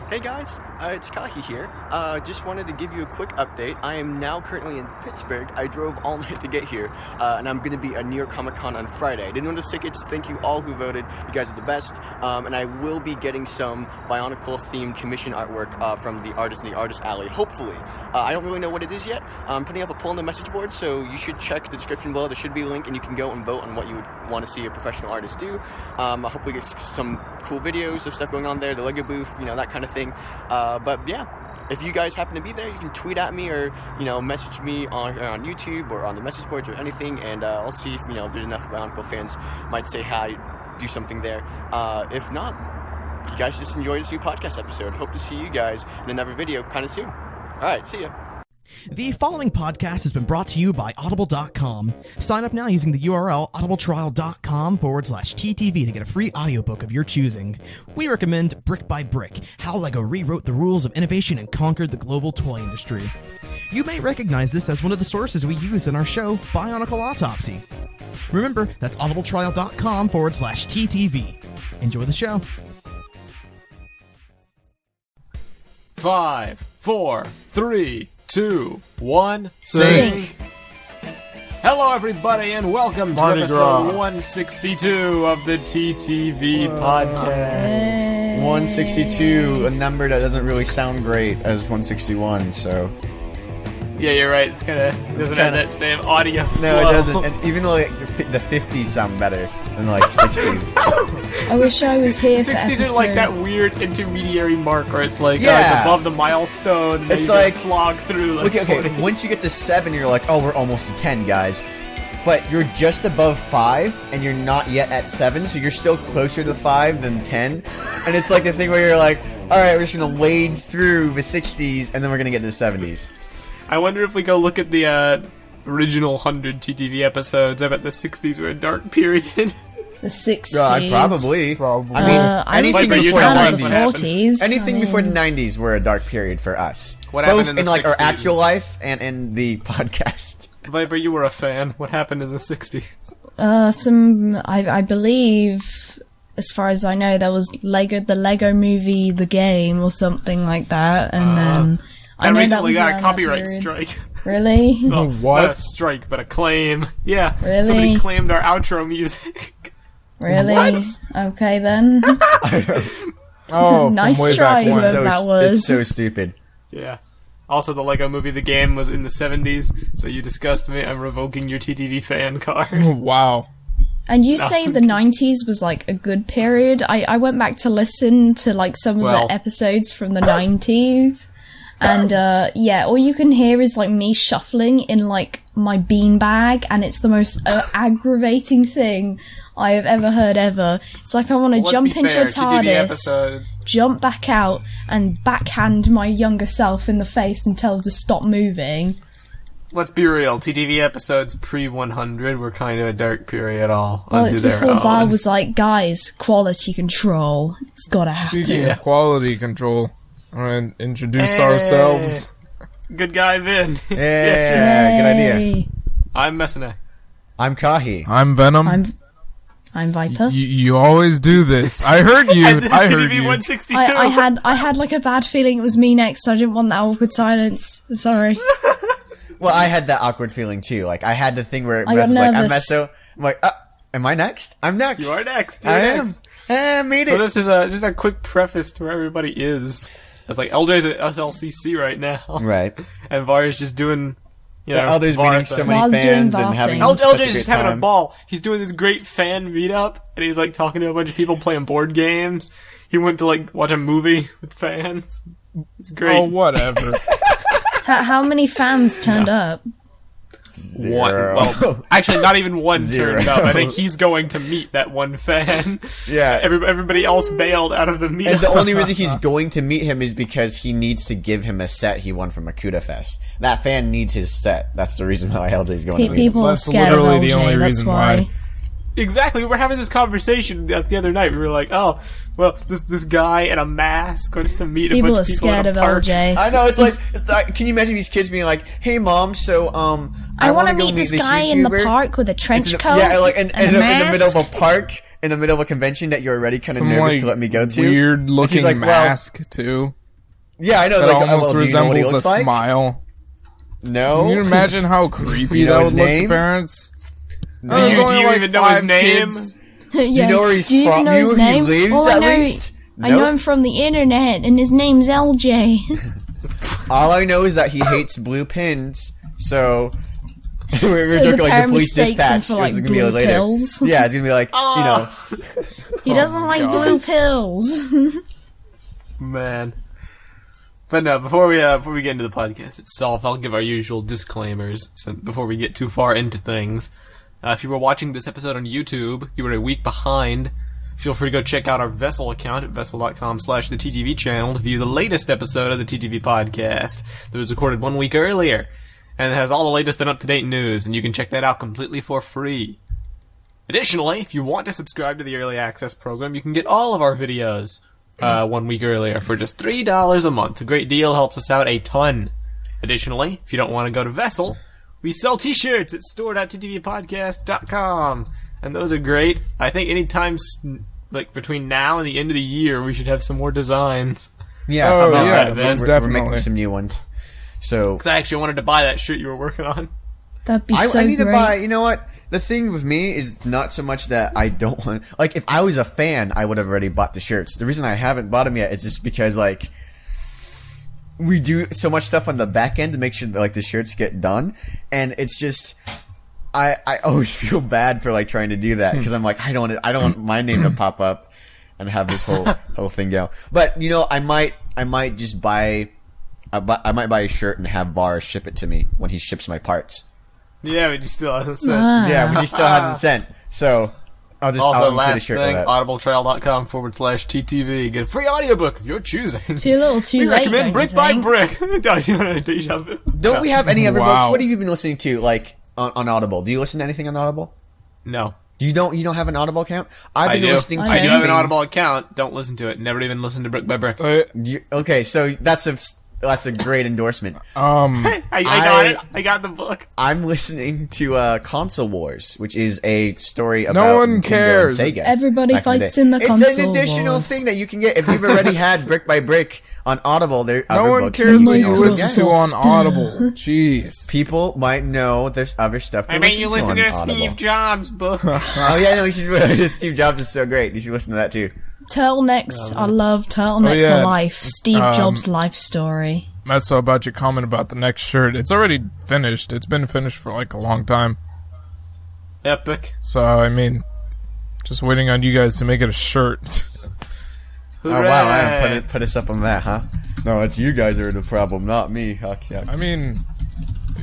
Hey guys, it's Kahi here. Just wanted to give you a quick update. I am now currently in Pittsburgh. I drove all night to get here, and I'm going to be at New York Comic Con on Friday. I didn't win those tickets. Thank you all who voted. You guys are the best. And I will be getting some BIONICLE themed commission artwork from the artist in the Artist Alley, hopefully. I don't really know what it is yet. I'm putting up a poll on the message board, so you should check the description below. There should be a link, and you can go and vote on what you would want to see a professional artist do. I hope we get some cool videos of stuff going on there, the Lego booth, that kind of thing. But yeah, if you guys happen to be there, you can tweet at me or, message me on YouTube or on the message boards or anything, and I'll see if, if there's enough BIONICLE fans might say hi, do something there. If not, you guys just enjoy this new podcast episode. Hope to see you guys in another video kind of soon. All right, see ya. The following podcast has been brought to you by Audible.com. Sign up now using the URL audibletrial.com/TTV to get a free audiobook of your choosing. We recommend Brick by Brick, How Lego Rewrote the Rules of Innovation and Conquered the Global Toy Industry. You may recognize this as one of the sources we use in our show, Bionicle Autopsy. Remember, that's audibletrial.com/TTV. Enjoy the show. 5, 4, 3, 2, 1, sync. Hello everybody and welcome to episode 162 of the TTV Podcast. 162, a number that doesn't really sound great as 161, so... Yeah, you're right, it's kinda doesn't have that same audio flow. No, it doesn't, and even though the 50s sound better than 60s. I wish I was here for 60s episode. are like that weird intermediary mark where it's like, it's above the milestone, and it's you like slog through okay, 20. once you get to 7, you're like, oh, we're almost to 10, guys. But you're just above 5, and you're not yet at 7, so you're still closer to 5 than 10. And it's like the thing where you're like, alright, we're just gonna wade through the 60s, and then we're gonna get to the 70s. I wonder if we go look at the original 100 TTV episodes. I bet the 60s were a dark period. The 60s. Probably. I mean, anything I'm before a fan the of the 40s. Anything before the 90s were a dark period for us. What both happened in the our 60s? actual life and in the podcast. Viper, you were a fan. What happened in the 60s? I believe, as far as I know, there was the Lego movie, The Game, or something like that, and then... I know recently that was got a copyright strike. Really? Well, What? Not a strike, but a claim. Yeah. Really? Somebody claimed our outro music. Really? What? Okay then. Oh, Nice from way try, back when. whoever that was. It's so stupid. Yeah. Also, the Lego movie The Game was in the 70s, so you disgust me. I'm revoking your TTV fan card. Oh, wow. And you say the 90s was like a good period. I went back to listen to like some of the episodes from the 90s. And, all you can hear is, like, me shuffling in, like, my beanbag, and it's the most aggravating thing I have ever heard ever. It's like I want to jump into a TARDIS, jump back out, and backhand my younger self in the face and tell her to stop moving. Let's be real. TTV episodes pre-100 were kind of a dark period all. Well, it's before Val was like, guys, quality control. It's gotta happen. Speaking of quality control, I'm going to introduce ourselves. Good guy, Vin. Yeah, good idea. Yay. I'm Messina. I'm Kahi. I'm Venom. I'm Viper. You always do this. I heard you. And this I is heard TTV you. 162. I had like a bad feeling it was me next, so I didn't want that awkward silence. I'm sorry. Well, I had that awkward feeling too. Like, I had the thing where I Mess got was like, I'm nervous. Messo. I'm like, am I next? I'm next. You are next. I am. I made it. So this is just a quick preface to where everybody is. It's like LJ's at SLCC right now. Right. And Var's just doing, Elder's Var meeting so thing. many Var's doing fans Var and having things. such a LJ's good just having a time. ball. He's doing this great fan meetup, and he's like talking to a bunch of people playing board games. He went to like watch a movie with fans. It's great. Oh, whatever. How many fans turned up? One. Well, actually, not even one Zero. turned up. I think he's going to meet that one fan. Yeah. Everybody else bailed out of the meetup. And the only reason he's going to meet him is because he needs to give him a set he won from Akuta Fest. That fan needs his set. That's the reason why LJ's going to meet him. People are That's scared of literally the LJ, only that's reason why. why. Exactly. We were having this conversation the other night. We were like, oh, well, this guy in a mask wants to meet a People bunch are of people scared in of a park. LJ. I know, it's like, can you imagine these kids being like, hey mom, so, I want wanna to go meet this this guy in the YouTuber." park with a trench coat Yeah, like, and and a in the mask. middle of a park, in the middle of a convention that you're already kind of Some, nervous like, to let me go to. weird-looking like, well, mask, too. Yeah, I know. That Like, almost well, do you know what he resembles a looks like? smile. No. Can you imagine how creepy You know that his would look name? to parents? Do you even know his name? Yeah. Do you know where he's Do you from? even know You his know where he name? lives, All I at know, least? I know Nope. him from the internet, and his name's LJ. All I know is that he hates blue pins, so we're joking The like the parent police mistakes him dispatch. for, like, This is gonna be blue later. pills. Yeah, it's gonna be like, you know. He doesn't like God. blue pills. Man. But no, before we get into the podcast itself, I'll give our usual disclaimers before we get too far into things. If you were watching this episode on YouTube, you were a week behind. Feel free to go check out our Vessel account at vessel.com/the TTV channel to view the latest episode of the TTV Podcast that was recorded 1 week earlier. And it has all the latest and up-to-date news, and you can check that out completely for free. Additionally, if you want to subscribe to the Early Access program, you can get all of our videos 1 week earlier for just $3 a month. A great deal, helps us out a ton. Additionally, if you don't want to go to Vessel, we sell t-shirts at store.ttvpodcast.com. And those are great. I think anytime, like, between now and the end of the year, we should have some more designs. Yeah, Oh, about yeah, that. most We're definitely. making some new ones. So Because I actually wanted to buy that shirt you were working on. That'd be I so need great. to buy. You know what? The thing with me is not so much that I don't want. Like, if I was a fan, I would have already bought the shirts. The reason I haven't bought them yet is just because, like, we do so much stuff on the back end to make sure that, like, the shirts get done, and it's just. I always feel bad for, like, trying to do that because I'm like, I don't want my name to pop up and have this whole thing go. But you know, I might just buy. I might buy a shirt and have Var ship it to me when he ships my parts. Yeah, but he still hasn't said. Yeah, but he still hasn't sent. So I'll just Also, I'll include a last shirt thing, for that. audibletrial.com/TTV. Get a free audiobook of your choosing. Too little, too We late. recommend don't you Brick by think? Brick. Deja vu. Don't we have any other Wow. books? What have you been listening to, like on Audible? Do you listen to anything on Audible? No. You don't have an Audible account? I've I been do. listening to I do have an anything- Audible account. Don't listen to it. Never even listen to Brick by Brick. Okay, so that's a great endorsement. I got it. I got the book. I'm listening to Console Wars, which is a story about No one Nintendo and cares. Sega. Everybody back fights day. in the It's console an additional wars. thing that you can get if you've already had Brick by Brick on Audible. There are No other one books cares that what you you can also listen get. to on Audible. Jeez. People might know there's other stuff to I bet listen you to listen on to a Audible. Steve Jobs book. Oh yeah, no, you should. Steve Jobs is so great. You should listen to that too. Turtlenecks. I love Turtlenecks yeah. Life. Steve Jobs' life story. Mess about your comment about the next shirt. It's already finished. It's been finished for like a long time. Epic. So, I mean, just waiting on you guys to make it a shirt. Oh wow, I put us up on that, huh? No, it's you guys are the problem, not me. Huck, yuck. I mean,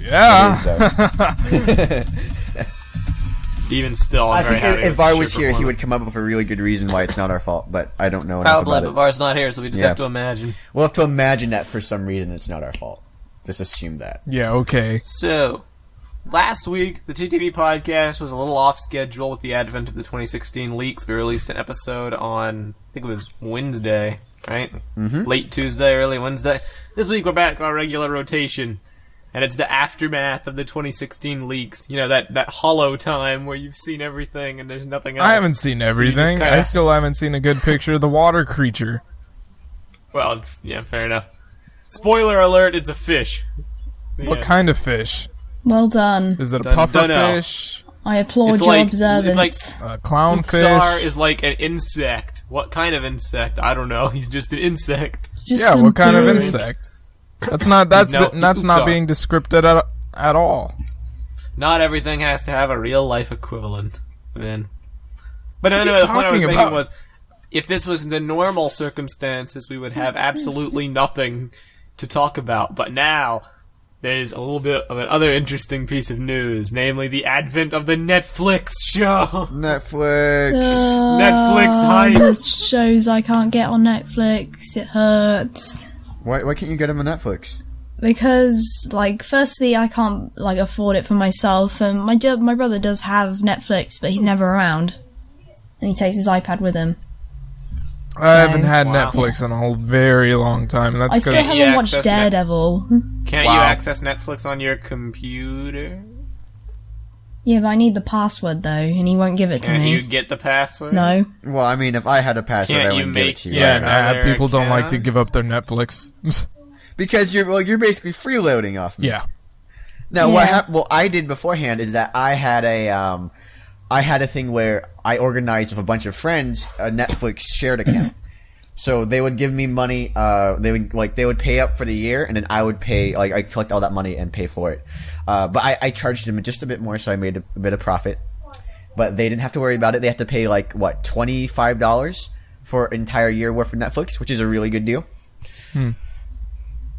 yeah. Even still, I'm I very think happy if with Var the was shirt here, he would performance. come up with a really good reason why it's not our fault, but I don't know enough Probably, about but it. Var's not here, so we just Yeah. have to imagine. We'll have to imagine that for some reason it's not our fault. Just assume that. Yeah, okay. So, last week, the TTV podcast was a little off schedule with the advent of the 2016 leaks. We released an episode on, I think it was Wednesday, right? Mm-hmm. Late Tuesday, early Wednesday. This week we're back on our regular rotation, and it's the aftermath of the 2016 leaks. You know, that hollow time where you've seen everything and there's nothing else. I haven't seen everything. kinda- I still haven't seen a good picture of the water creature. Well, yeah, fair enough. Spoiler alert, it's a fish. What Yeah. kind of fish? Well done. Is it a Dun- puffer dunno. fish? I applaud It's your like- observance. it's A clownfish? Uxar is like an insect. What kind of insect? I don't know. He's just an insect. It's just Yeah, some what kind of bird. insect? That's not that's No, that's it's not Uxar. being descripted at all. Not everything has to have a real life equivalent, man. But What are anyway, you the point I was talking making about? was, if this was the normal circumstances, we would have absolutely nothing to talk about. But now, there's a little bit of another interesting piece of news, namely the advent of the Netflix show. Netflix. Netflix hype. The shows I can't get on Netflix. It hurts. Why can't you get him on Netflix? Because, like, firstly, I can't, like, afford it for myself, and my brother does have Netflix, but he's never around. And he takes his iPad with him. I haven't had Wow. Netflix in a very long time, and I that's still because you haven't watched access Net- Daredevil. Can't you Wow. access Netflix on your computer? Yeah, but I need the password, though, and he won't give it to Can't me. you get the password? No. Well, I mean, if I had a password, Can't I you wouldn't give it make to you. yeah, another people don't like to account? give up their Netflix. Because you're basically freeloading off me. Yeah. Now, Yeah. what I did beforehand is that I had a thing where I organized with a bunch of friends a Netflix shared account. So they would give me money. They would pay up for the year, and then I would pay. Like I collect all that money and pay for it. But I charged them just a bit more, so I made a bit of profit. But they didn't have to worry about it. They have to pay like $25 for an entire year worth of Netflix, which is a really good deal.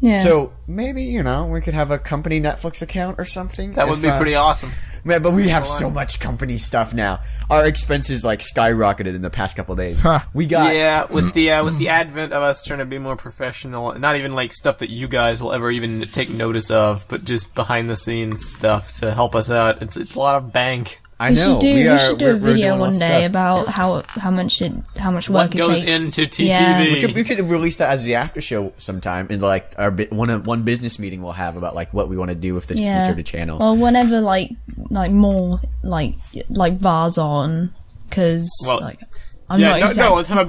Yeah. So maybe we could have a company Netflix account or something. That would be pretty awesome. Man, but we have so much company stuff now. Our expenses skyrocketed in the past couple of days. Huh. We got with the advent of us trying to be more professional, not even like stuff that you guys will ever even take notice of, but just behind the scenes stuff to help us out. It's a lot of bank. I we know. should do a we're video doing one all day stuff. about how much work What it goes takes. into TTV? Yeah. We could release that as the after show sometime in like our one business meeting we'll have about like what we want to do with the future of the channel. Well, whenever like more like VAR's on, because I'm not exactly. Let's have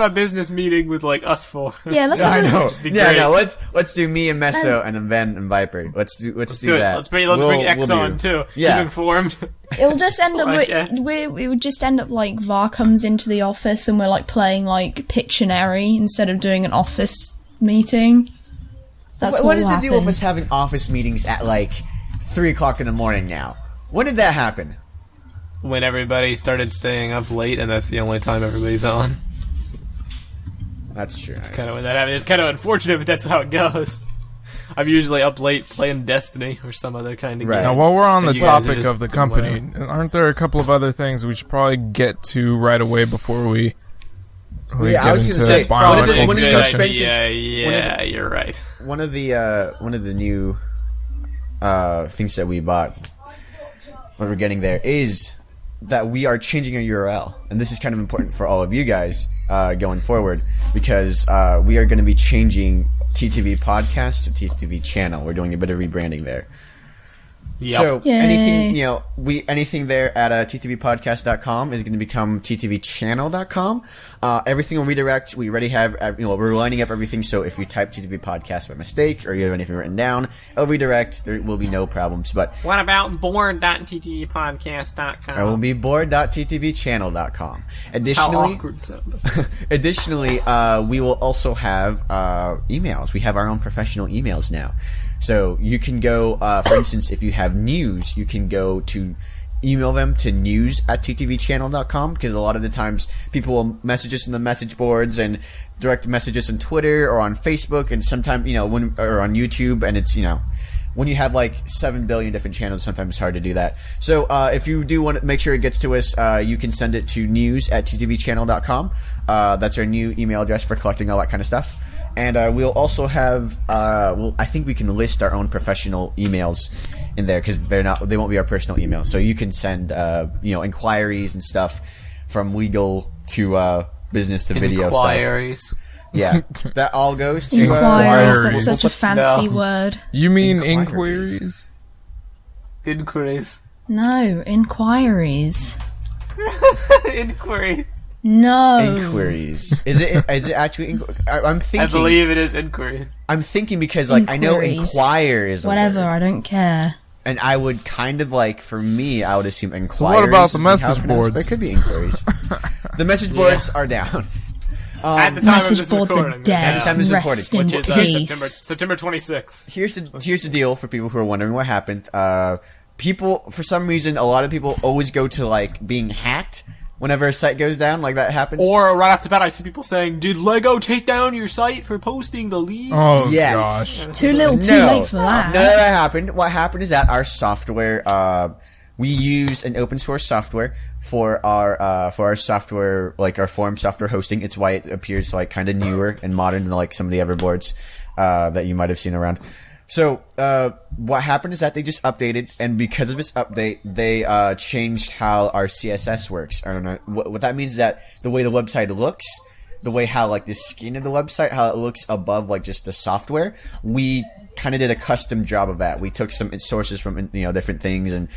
a business meeting with like us four. Yeah, let's I have a, know. be Yeah, great. no. Let's do me and Meso and then Ben and Viper. Let's do that. Let's bring X on too. Yeah. He's informed. It'll just end up I guess. it would just end up like VAR comes into the office and we're like playing like Pictionary instead of doing an office meeting. That's What will is the deal with happen. us having office meetings at like 3:00 in the morning now? When did that happen? When everybody started staying up late, and that's the only time everybody's on. That's true. Kind of when that happens. It's kind of unfortunate, but that's how it goes. I'm usually up late playing Destiny or some other kind of Right. game. Now, while we're on the And you guys are topic just of the doing company, whatever. aren't there a couple of other things we should probably get to right away before we Yeah, I get was into gonna say, bionicle one of the discussion? expenses- Yeah, you're right. One of the new things that we bought when we're getting there is that we are changing our URL, and this is kind of important for all of you guys going forward because we are going to be changing TTV Podcast to TTV Channel. We're doing a bit of rebranding there. Yep. So Yay. anything there at ttvpodcast.com is going to become ttvchannel.com. Everything will redirect. We already have, we're lining up everything. So if you type TTV Podcast by mistake or you have anything written down, it'll redirect. There will be no problems. But What about board.ttvpodcast.com? I will be board.ttvchannel.com. How Additionally, awkward. we will also have emails. We have our own professional emails now. So you can go, for instance, if you have news, you can go to email them to news@ttvchannel.com because a lot of the times people will message us in the message boards and direct message us on Twitter or on Facebook and sometimes, or on YouTube, and it's, when you have like 7 billion different channels, sometimes it's hard to do that. So if you do want to make sure it gets to us, you can send it to news@ttvchannel.com. That's our new email address for collecting all that kind of stuff. And we'll also have, I think we can list our own professional emails in there because they won't be our personal emails. So you can send, inquiries and stuff from legal to business to video stuff. Inquiries. Yeah, that all goes to Inquiries, Inquiries. that's such a fancy No. word. You mean Inquiries. inquiries? Inquiries. No, inquiries. Inquiries. No. inquiries. Is it actually? I'm thinking. I believe it is inquiries. I'm thinking because I know Inquiries. inquire is a Whatever, word. I don't care. And I would kind of for me, I would assume inquiries. So what about the is how it's message pronounced, boards? but it could be inquiries. The message boards are down. At the time of Message this boards are recording. dead. At the time this Rest recording, in Which is peace. September 26th. Here's the deal for people who are wondering what happened. People, for some reason, a lot of people always go to being hacked whenever a site goes down. Like that happens. Or right off the bat, I see people saying, "Did Lego take down your site for posting the leaks?" Oh Yes. gosh. Too little, too late for that. None of that happened. What happened is that our software, we use an open source software for our software, our forum software hosting. It's why it appears kind of newer and modern than some of the other boards that you might have seen around. So what happened is that they just updated, and because of this update, they changed how our CSS works. I don't know what that means. Is that the way the website looks, the way how the skin of the website, how it looks above just the software, we kind of did a custom job of that. We took some sources from different things, and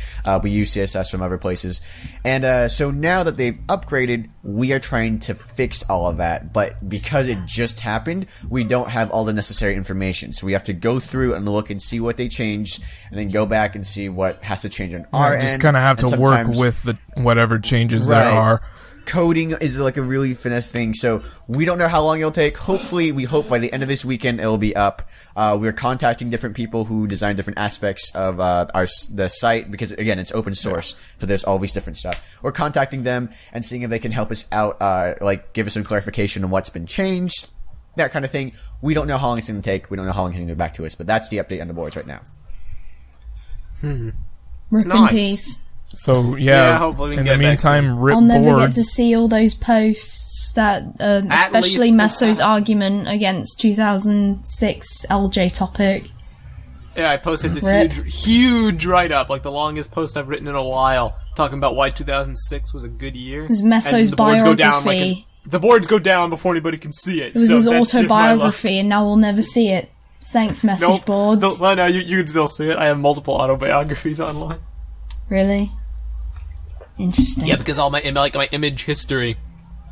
we used CSS from other places. And so now that they've upgraded, we are trying to fix all of that. But because it just happened, we don't have all the necessary information. So we have to go through and look and see what they changed, and then go back and see what has to change on our end. Just kind of have to work with the whatever changes there are. Coding is like a really finesse thing, so we don't know how long it'll take. Hopefully, we hope by the end of this weekend it'll be up. We're contacting different people who design different aspects of the site, because again, it's open source, so there's always different stuff. We're contacting them and seeing if they can help us out, like give us some clarification on what's been changed, that kind of thing. We don't know how long it's going to take. We don't know how long it's going to get back to us, but that's the update on the boards right now. Rip in peace. So hopefully we can in get the meantime, rip I'll never boards. get to see all those posts that, especially Messo's argument against 2006 LJ topic. Yeah, I posted this huge write-up, like the longest post I've written in a while, talking about why 2006 was a good year. It was Messo's biography. The boards go down before anybody can see it. It was his autobiography, and now we'll never see it. Thanks, message boards. Well, no, you can still see it. I have multiple autobiographies online. Really? Interesting. Yeah, because all my image history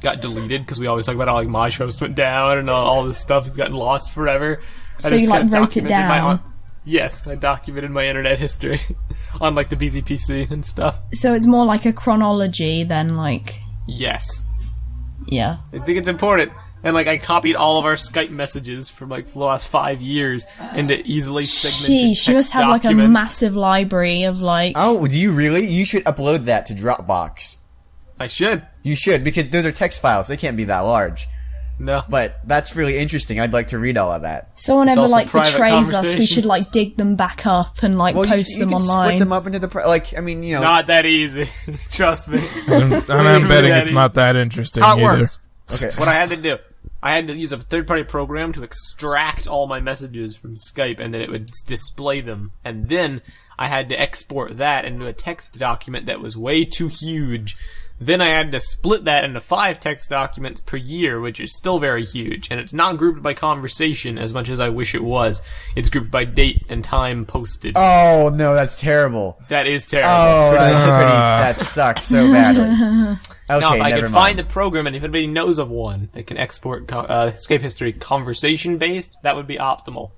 got deleted, because we always talk about how my shows went down and all this stuff has gotten lost forever. So you wrote it down? Yes, I documented my internet history on the BZPC and stuff. So it's more like a chronology than Yes. Yeah. I think it's important. And I copied all of our Skype messages from for the last 5 years into easily segmented text she must have documents. a massive library of Oh, do you really? You should upload that to Dropbox. I should. You should, because those are text files. They can't be that large. No. But that's really interesting. I'd like to read all of that. Someone ever also betrays us, we should dig them back up and post them you can online. Split them up into Not that easy. Trust me. I'm betting it's not that interesting How it either. works. Okay. What I had to do, I had to use a third-party program to extract all my messages from Skype, and then it would display them. And then I had to export that into a text document that was way too huge. Then I had to split that into 5 text documents per year, which is still very huge. And it's not grouped by conversation as much as I wish it was. It's grouped by date and time posted. Oh, no, that's terrible. That is terrible. Oh, that sucks so badly. Okay, now, if I never can mind. find the program, and if anybody knows of one that can export Skype history conversation-based, that would be optimal.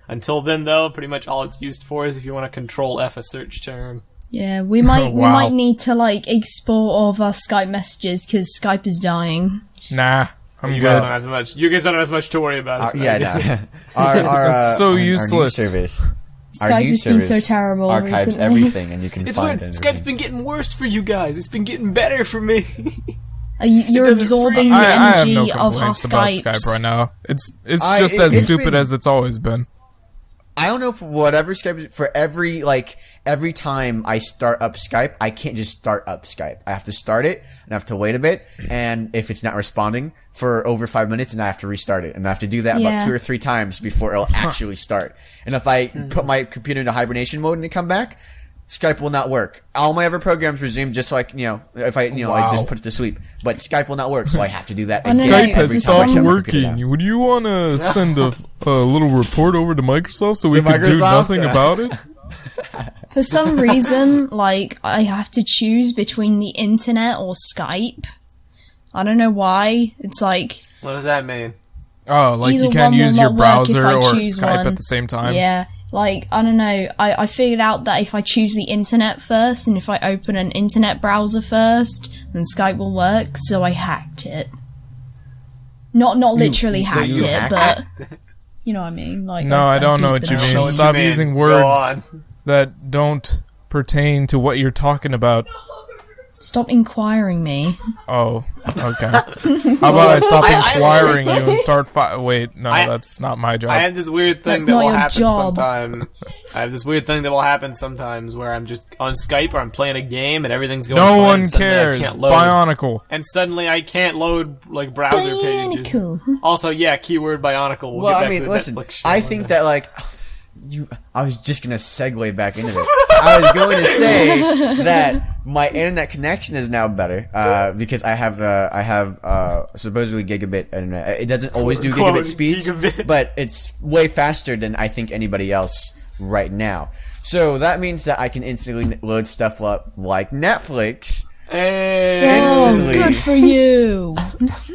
Until then, though, pretty much all it's used for is if you want to control F a search term. Yeah, we might need to export all of our Skype messages because Skype is dying. Nah, I'm You good. guys don't have much. You guys don't have as much to worry about. Our so our useless. news service. Skype has been so terrible archives recently. everything, and you can It's find weird. everything. Skype's been getting worse for you guys. It's been getting better for me. You're doesn't absorbing freeze. the I have energy no of our complaints about Skypes. Skype right now. It's just It's as stupid been- as it's always been. I don't know for whatever Skype, for every time I start up Skype, I can't just start up Skype. I have to start it, and I have to wait a bit, and if it's not responding for over 5 minutes, and I have to restart it, and I have to do that about 2 or 3 times before it'll actually start. And if I put my computer into hibernation mode and it come back, Skype will not work. All my other programs resume just if I I just put it to sleep. But Skype will not work, so I have to do that again. Skype every has time I stopped shut my computer working. down. Would you want to send a little report over to Microsoft so we To could do Microsoft? nothing about it? For some reason, I have to choose between the internet or Skype. I don't know why. It's What does that mean? Oh, either you can't one will use your not work if browser I or choose Skype one. at the same time? Yeah. I don't know. I figured out that if I choose the internet first, and if I open an internet browser first, then Skype will work, so I hacked it. Not literally hacked you it, hacked but... You know what I mean? No, I don't know what you Show mean. what you Stop mean. using Go words on. that don't pertain to what you're talking about. Stop inquiring me. Oh, okay. How about I stop inquiring you and start wait, no, that's not my job. I have this weird thing That's that not will your happen job. sometime. I have this weird thing that will happen sometimes where I'm just on Skype or I'm playing a game and everything's going No fine, one and suddenly I cares. can't load. Bionicle. And suddenly I can't load browser pages. Bionicle. Also, keyword Bionicle. We'll Well, get back I mean, to the listen, Netflix show I on think that. I was just gonna segue back into it. I was going to say that my internet connection is now better because I have supposedly gigabit internet. It doesn't always do gigabit speeds, but it's way faster than I think anybody else right now. So that means that I can instantly load stuff up like Netflix. Instantly. Good for you.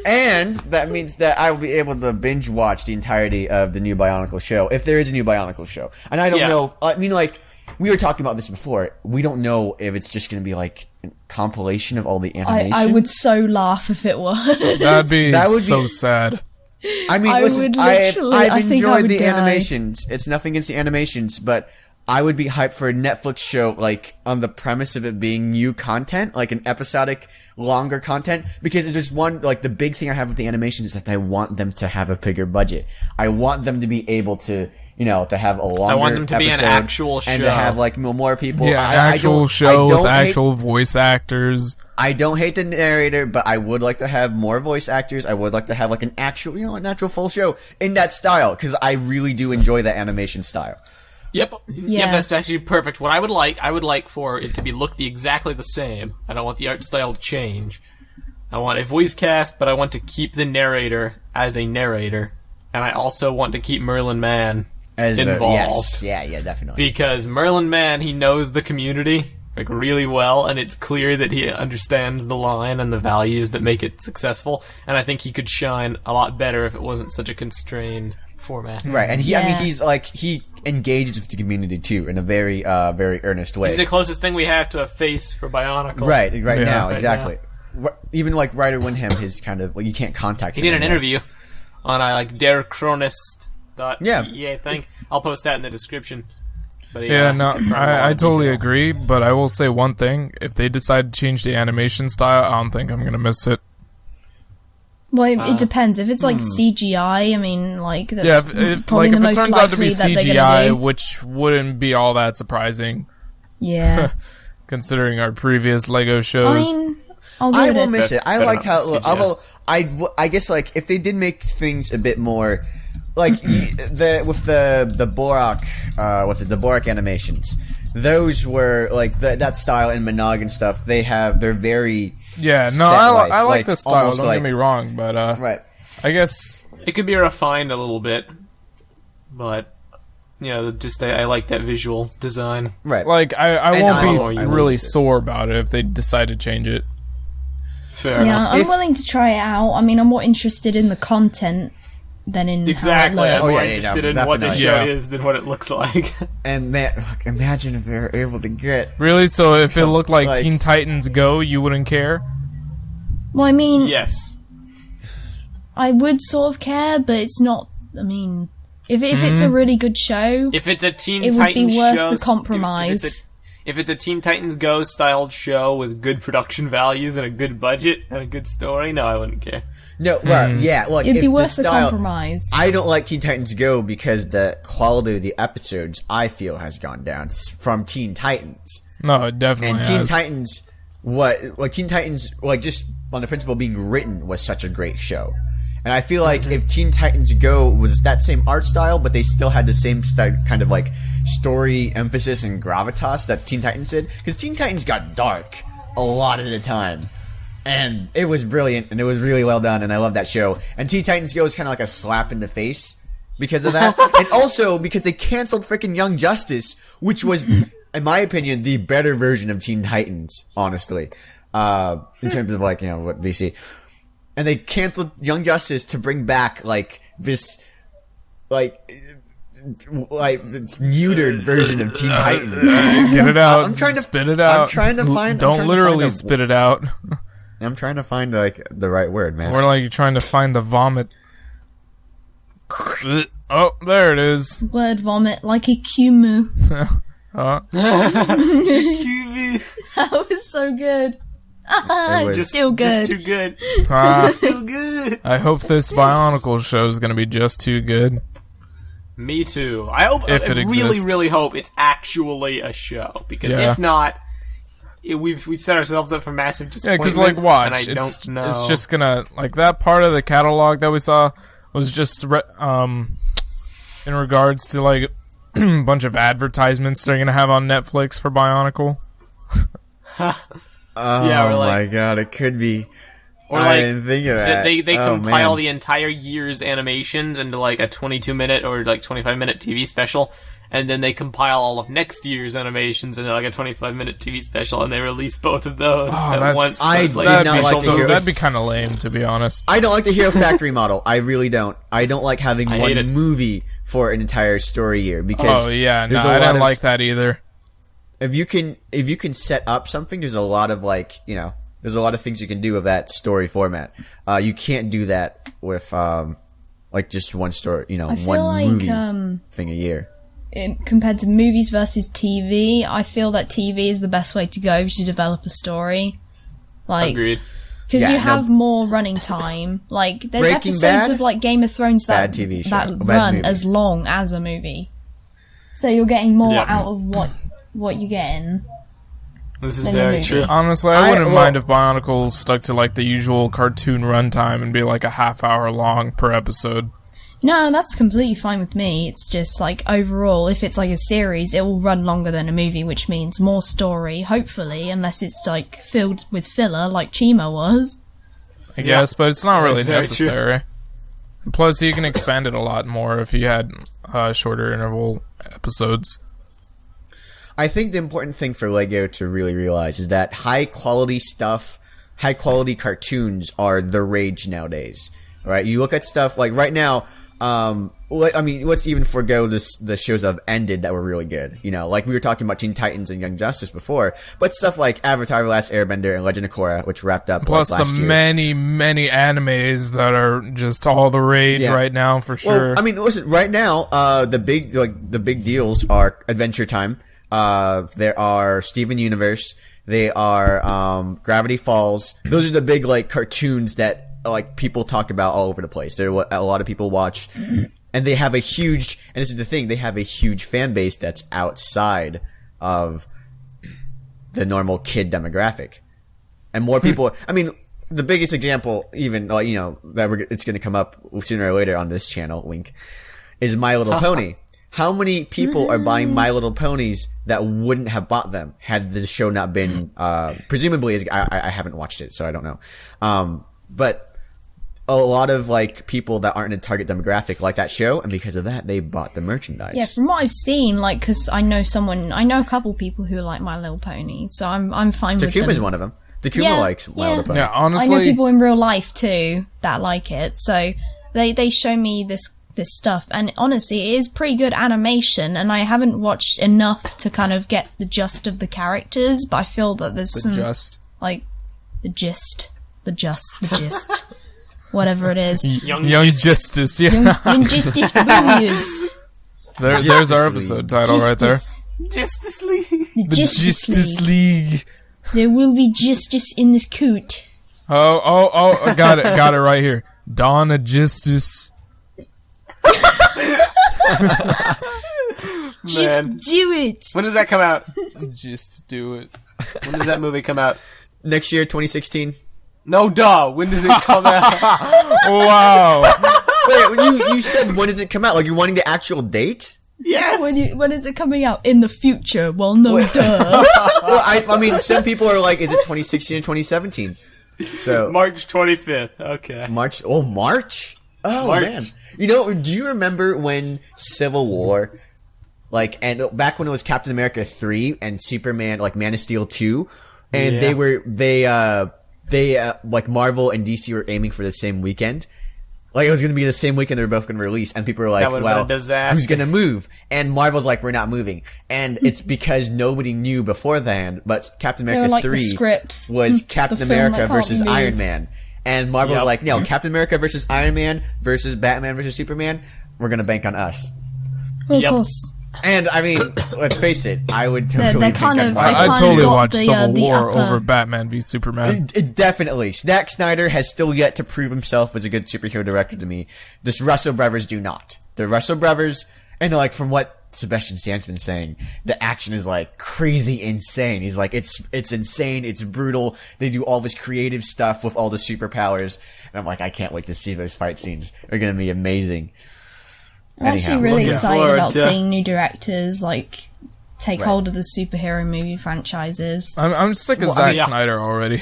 And that means that I will be able to binge watch the entirety of the new BIONICLE show, if there is a new BIONICLE show. And I don't know, I mean, like, we were talking about this before. We don't know if it's just going to be, like, a compilation of all the animation. I would so laugh if it was. That'd be so sad. I mean, I listen, would literally- I I've think I enjoyed would the die. animations. It's nothing against the animations, but I would be hyped for a Netflix show, like, on the premise of it being new content, like an episodic, longer content, because there's one, like, the big thing I have with the animations is that I want them to have a bigger budget. I want them to be able to, you know, to have a longer I want them to be an actual show. and to have, like, more people. Yeah, actual show with actual voice actors. I don't hate the narrator, but I would like to have more voice actors. I would like to have, like, an actual, you know, an actual full show in that style, because I really do enjoy that animation style. Yep. Yep, that's actually perfect. What I would like for it to be look exactly the same. I don't want the art style to change. I want a voice cast, but I want to keep the narrator as a narrator. And I also want to keep Merlin Mann involved. Yes, yeah, definitely. Because Merlin Mann, he knows the community, like, really well, and it's clear that he understands the line and the values that make it successful. And I think he could shine a lot better if it wasn't such a constrained format. Right, and I mean, he's like, he engages with the community too in a very, very earnest way. He's the closest thing we have to a face for BIONICLE. Right now, Right exactly. Even like Ryder Windham, his kind of, well, you can't contact him. He did an anymore. interview on Der Chronist.de, Yeah. I think. I'll post that in the description. But Yeah, no, I totally agree, but I will say one thing. If they decide to change the animation style, I don't think I'm going to miss it. Well, it depends. If it's like CGI, I mean, like, that's probably if the it most turns out to be likely that they're CGI, gonna do. which wouldn't be all that surprising, Yeah. considering our previous Lego shows. I mean, I'll do I it. won't miss it. I Better liked how, not CGI. although I guess like if they did make things a bit more, like with the Borak, the Borak animations, those were like that style in Monog and stuff. They're very Yeah, no, set-like, I like the style, almost don't like- get me wrong, but right. I guess It could be refined a little bit, but, you know, just I like that visual design. Right. like I And won't I be won't really miss it. sore about it if they decide to change it. Fair Yeah, enough. I'm willing to try it out. I mean, I'm more interested in the content than in Exactly. how I'm it looks. more yeah, interested in what the definitely. show Yeah. is than what it looks like. And man, look, imagine if they were able to get. Really? So if it looked like, like- Teen Titans Go, you wouldn't care? Well, I mean, Yes. I would sort of care, but it's not. I mean, if it's a really good show, If it's a Teen it would Titans be worth show, the compromise. If it's a Teen Titans Go styled show with good production values and a good budget and a good story, no, I wouldn't care. No, well, yeah, look, It'd if be worth the the style, compromise. I don't like Teen Titans Go because the quality of the episodes I feel has gone down from Teen Titans. No, it definitely And Teen has. Titans, Teen Titans, like just on the principle of being written was such a great show. And I feel like if Teen Titans Go was that same art style, but they still had the same kind of like story emphasis and gravitas that Teen Titans did, because Teen Titans got dark a lot of the time. And it was brilliant, and it was really well done, and I love that show. And Teen Titans Go is kind of like a slap in the face because of that. And also because they canceled freaking Young Justice, which was, in my opinion, the better version of Teen Titans, honestly. In terms of like, you know, what DC. And they canceled Young Justice to bring back like this like this neutered version of Teen Titans. Get it out. I'm trying to spit it out. I'm trying to find. Don't literally spit it out. I'm trying to find like the right word, man. Or like you're trying to find the vomit. Oh, there it is. Word vomit like a Kumu. That was so good. was It's still good. Just too good. Still good. I hope this Bionicle show is going to be just too good. Me too. I hope. If it I really, exists. really hope it's actually a show, because Yeah. if not, we've set ourselves up for massive Yeah, disappointment. because like, watch, and I it's don't know. it's just gonna like that part of the catalog that we saw was just in regards to like bunch of advertisements they're gonna have on Netflix for Bionicle. Yeah, or my god, it could be. Or I like didn't think of that. they Oh, compile man. the entire year's animations into like a 22-minute or like 25-minute TV special, and then they compile all of next year's animations into like a 25-minute TV special, and they release both of those at once. I It's like, did that'd not be like to hear- that'd be kind of lame, to be honest. I don't like the Hero Factory model. I really don't. I don't like having I hate it. one movie for an entire story year because Oh yeah, no, there's a I lot didn't of- like that either. If you can set up something, there's a lot of there's a lot of things you can do with that story format. You can't do that with like just one story, I feel one like movie thing a year. compared to movies versus TV, I feel that TV is the best way to go to develop a story. Like, agreed. because Yeah, you no. have more running time. Like, there's Breaking episodes Bad? of like Game of Thrones that Bad TV show. that Bad run movie. as long as a movie. So you're getting more Yeah. out of what you're getting. This is Then the very movie. true. Honestly, I wouldn't well- mind if Bionicle stuck to like the usual cartoon runtime and be like a half hour long per episode. No, that's completely fine with me. It's just like overall, if it's like a series, it will run longer than a movie, which means more story, hopefully, unless it's like filled with filler like Chima was. I guess, but it's not really That's very true. necessary. Plus, you can expand it a lot more if you had shorter interval episodes. I think the important thing for Lego to really realize is that high quality stuff, high quality cartoons are the rage nowadays. Right? You look at stuff like right now. Let's even forgo the shows that have ended that were really good. Like we were talking about Teen Titans and Young Justice before, but stuff like Avatar: The Last Airbender and Legend of Korra, which wrapped up Plus, last the year. many animes that are just all the rage Yeah. right now for sure. Well, listen. Right now, the big deals are Adventure Time. There are Steven Universe. They are Gravity Falls. Those are the big cartoons that people talk about all over the place. They're what a lot of people watch, and they have a huge. And this is the thing: they have a huge fan base that's outside of the normal kid demographic, and more people. The biggest example, even that it's going to come up sooner or later on this channel. Wink, is My Little Pony. How many people are buying My Little Ponies that wouldn't have bought them had the show not been, presumably, I haven't watched it, so I don't know. But a lot of people that aren't in a target demographic like that show, and because of that, they bought the merchandise. Yeah, from what I've seen, because I know a couple people who like My Little Pony, so I'm fine with them. Takuma's one of them. Takuma likes My Little Pony. yeah, I know honestly, people in real life too that like it, so they show me this stuff, and honestly, it is pretty good animation, and I haven't watched enough to kind of get the gist of the characters, but I feel that there's some the gist, whatever it is. Young Jistice, yeah. Young Justice Warriors. There's Justice our League. episode title right there. Justice League. The The Justice League. There will be justice in this coot. Oh, I got it right here. Dawn of Justice. Just do it. When does that come out? Just do it. When does that movie come out? Next year, 2016. No, duh. When does it come out? Wow. Wait, you said when does it come out? You're wanting the actual date? Yes. When is it coming out? In the future? Well, no, duh. Well, some people are like, is it 2016 or 2017? So March 25th. Okay. March. Oh, March. Oh March. man. Do you remember when Civil War, and back when it was Captain America 3 and Superman, Man of Steel 2, and Yeah. they Marvel and DC were aiming for the same weekend. It was going to be the same weekend they were both going to release, and people were like, That would've been well, a disaster. who's going to move? And Marvel's like, we're not moving. And it's because nobody knew beforehand, but Captain They were America like the 3 script. was Captain The film that America can't versus move. Iron Man. And Marvel's Yep. like, no, Captain America versus Iron Man versus Batman versus Superman, we're going to bank on us. Well, of Yep. course. And, let's face it, I would They're totally kind bank of- on they Marvel. I'd kinda totally got watch the, Civil the War upper- over Batman v Superman. Definitely. Zack Snyder has still yet to prove himself as a good superhero director to me. The Russo brothers do not. The Russo brothers, and from what Sebastian Stan's been saying, the action is crazy insane. He's like, it's insane, it's brutal. They do all this creative stuff with all the superpowers. And I'm like, I can't wait to see those fight scenes. They're gonna be amazing. Well, actually Anyhow, really looking excited forward about to- seeing new directors like take Right. hold of the superhero movie franchises. I'm sick of Well, I Zack mean, yeah. Snyder already.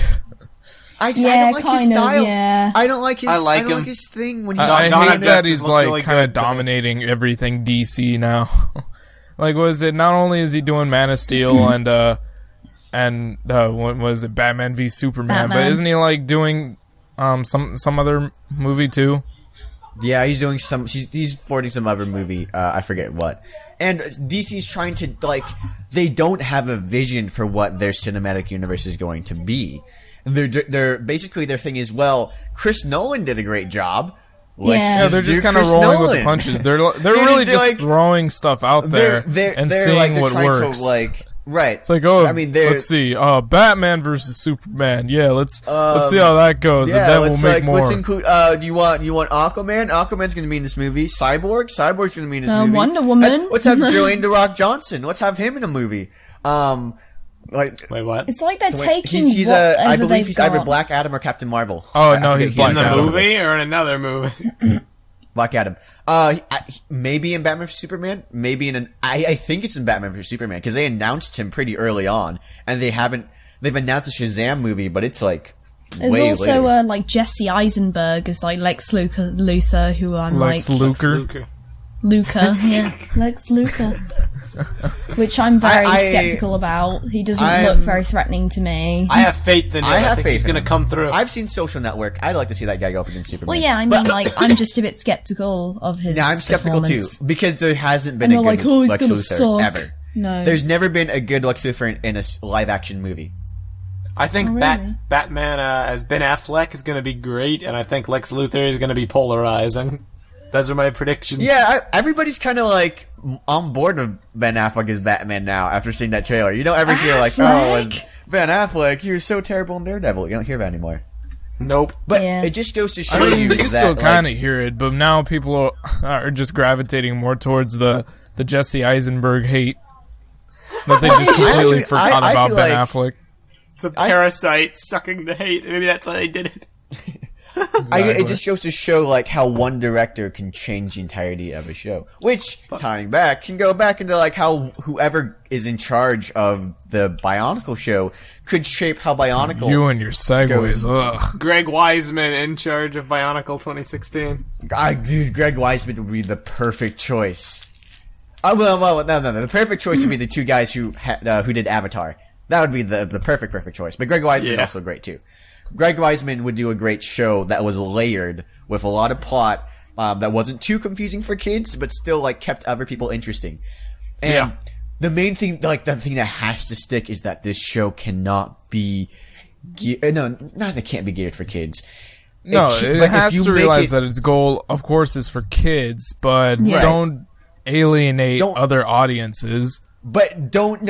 I Yeah, don't like his kind of, style. yeah. I don't like his. I like don't him. like his thing when he's. I Dawn hate of that Justice he's looks like really kind of good to me. dominating everything DC now. Like, was it not only is he doing Man of Steel and what was it, Batman v Superman, but Batman. isn't he like doing some other movie too? Yeah, he's doing some. He's forwarding some other movie. I forget what. And DC's trying to like. They don't have a vision for what their cinematic universe is going to be. And they're basically their thing is, well, Chris Nolan did a great job. Let's Yeah. Yeah, they're just do kind of Chris rolling with Nolan. the punches. They're They're really just just like- throwing stuff out there and they're seeing they're what trying works. To, like, right. It's like, oh, I mean, they're- let's see, Batman versus Superman. Yeah, let's see how that goes, and Yeah, then we'll let's make like more. let's include. Do you want Aquaman? Aquaman's gonna be in this movie. Cyborg's gonna be in this movie. Wonder Woman. Let's have Dwayne The Rock Johnson. Let's have him in a movie. Like Wait, what? It's like they're taking he's whatever I believe they've he's got. either Black Adam or Captain Marvel. Oh, I no, forget he's who Black In he is. the Adam. movie or in another movie? Black Adam. Maybe in Batman vs Superman. Maybe in I think it's in Batman vs Superman because they announced him pretty early on, and they've announced a Shazam movie, but it's like There's way also later. like Jesse Eisenberg as like Lex Luthor, who I'm Lex like Luger. Luca, yeah, Lex Luca, which I'm very I- skeptical about. He doesn't I'm- look very threatening to me. I have faith in him. I have think faith he's in gonna him. come through. I've seen Social Network. I'd like to see that guy go up against Superman. Well, yeah, I mean, like, I'm just a bit skeptical of his. Yeah, I'm skeptical too performance. because there hasn't been And a you're good like, oh, he's Lex gonna Luthor suck. ever. No. There's never been a good Lex Luthor in a live action movie. I think Oh, really? Batman as Ben Affleck is gonna be great, and I think Lex Luthor is gonna be polarizing. Those are my predictions. Yeah, everybody's kind of like on board with Ben Affleck as Batman now after seeing that trailer. You don't ever hear like, oh, as Ben Affleck, he was so terrible in Daredevil. You don't hear that anymore. Nope. But Yeah. it just goes to show I mean, you you that still kind of like, hear it, but now people are just gravitating more towards the Jesse Eisenberg hate that they just completely actually- forgot I about feel Ben like- Affleck. It's a parasite sucking the hate. Maybe that's why they did it. it just goes to show like how one director can change the entirety of a show. Which, tying back, can go back into like how whoever is in charge of the Bionicle show could shape how Bionicle. You and your segues. Goes- Ugh. Greg Wiseman in charge of Bionicle 2016. Dude, Greg Weisman would be the perfect choice. No. The perfect choice would be the two guys who did Avatar. That would be the perfect choice. But Greg Weisman is Yeah. also great too. Greg Weisman would do a great show that was layered with a lot of plot that wasn't too confusing for kids, but still like kept other people interesting. And Yeah. the main thing, like the thing that has to stick, is that this show cannot be. It can't be geared for kids. No, but it if has you to make realize it- that its goal, of course, is for kids, but Yeah. don't alienate Don't- other audiences. But don't